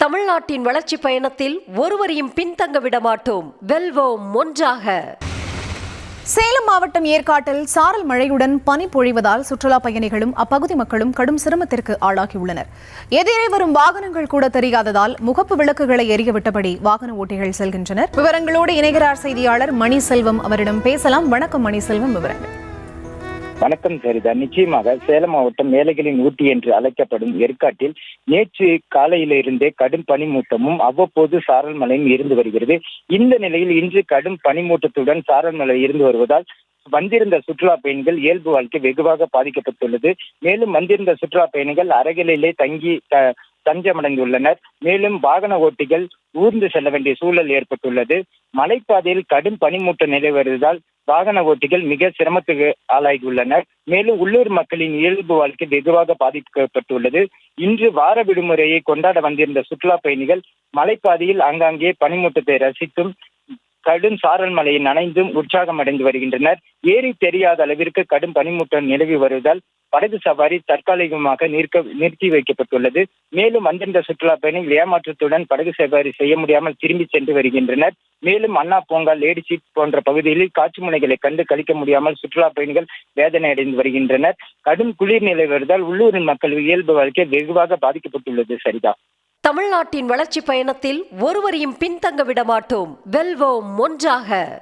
தமிழ்நாட்டின் வளர்ச்சி பயணத்தில் ஒருவரையும் பின்தங்க விட மாட்டோம். வெல்வோம் ஒன்றாக. சேலம் மாவட்டம் ஏற்காட்டில் சாரல் மழையுடன் பனி பொழிவதால் சுற்றுலா பயணிகளும் அப்பகுதி மக்களும் கடும் சிரமத்திற்கு ஆளாகியுள்ளனர். எதிரே வரும் வாகனங்கள் கூட தெரியாததால் முகப்பு விளக்குகளை எரிய விட்டபடி வாகன ஓட்டிகள் செல்கின்றனர். விவரங்களோடு இணைகிறார் செய்தியாளர் மணிசெல்வம். அவரிடம் பேசலாம். வணக்கம் மணிசெல்வம், விவரங்கள். வணக்கம் சரிதா. நிச்சயமாக சேலம் மாவட்டம் ஏழைகளின் ஊட்டி என்று அழைக்கப்படும் ஏற்காட்டில் நேற்று காலையிலிருந்தே கடும் பனிமூட்டமும் அவ்வப்போது சாரல் மழையும் இருந்து வருகிறது. இந்த நிலையில் இன்று கடும் பனிமூட்டத்துடன் சாரல் மழை இருந்து வருவதால் வந்திருந்த சுற்றுலா பயணிகள் இயல்பு வாழ்க்கை வெகுவாக பாதிக்கப்பட்டுள்ளது. மேலும் வந்திருந்த சுற்றுலா பயணிகள் அறைகளிலே தஞ்சமடைந்துள்ளனர். மேலும் வாகன ஓட்டிகள் ஊர்ந்து செல்ல வேண்டிய சூழல் ஏற்பட்டுள்ளது. மலைப்பாதையில் கடும் பனிமூட்டம் நிலை வருவதால் வாகன ஓட்டிகள் மிக சிரமத்துக்கு ஆளாகியுள்ளனர். மேலும் உள்ளூர் மக்களின் இயல்பு வாழ்க்கை வெகுவாக பாதிக்கப்பட்டுள்ளது. இன்று வார விடுமுறையை கொண்டாட வந்திருந்த சுற்றுலா பயணிகள் மலைப்பாதையில் ஆங்காங்கே பனிமூட்டத்தை ரசித்தும் கடும் சாரல் மழையை நனைந்தும் உற்சாகம் அடைந்து வருகின்றனர். ஏறி தெரியாத அளவிற்கு கடும் பனிமூட்டம் நிலவி வருவதால் படகு சவாரி தற்காலிகமாக நிறுத்தி வைக்கப்பட்டுள்ளது. மேலும் வந்திருந்த சுற்றுலா பயணிகள் ஏமாற்றத்துடன் படகு சவாரி செய்ய முடியாமல் திரும்பி சென்று வருகின்றனர். மேலும் அண்ணா பூங்கா, லேடி சீட் போன்ற பகுதிகளில் காட்சி முனைகளை கண்டு கழிக்க முடியாமல் சுற்றுலா பயணிகள் வேதனை அடைந்து வருகின்றனர். கடும் குளிர் நிலை வருவதால் உள்ளூரின் மக்கள் இயல்பு வாழ்க்கை வெகுவாக பாதிக்கப்பட்டுள்ளது. சரிதா. தமிழ்நாட்டின் வளர்ச்சி பயணத்தில் ஒருவரையும் பின்தங்க விட மாட்டோம். வெல்வோம் ஒன்றாக.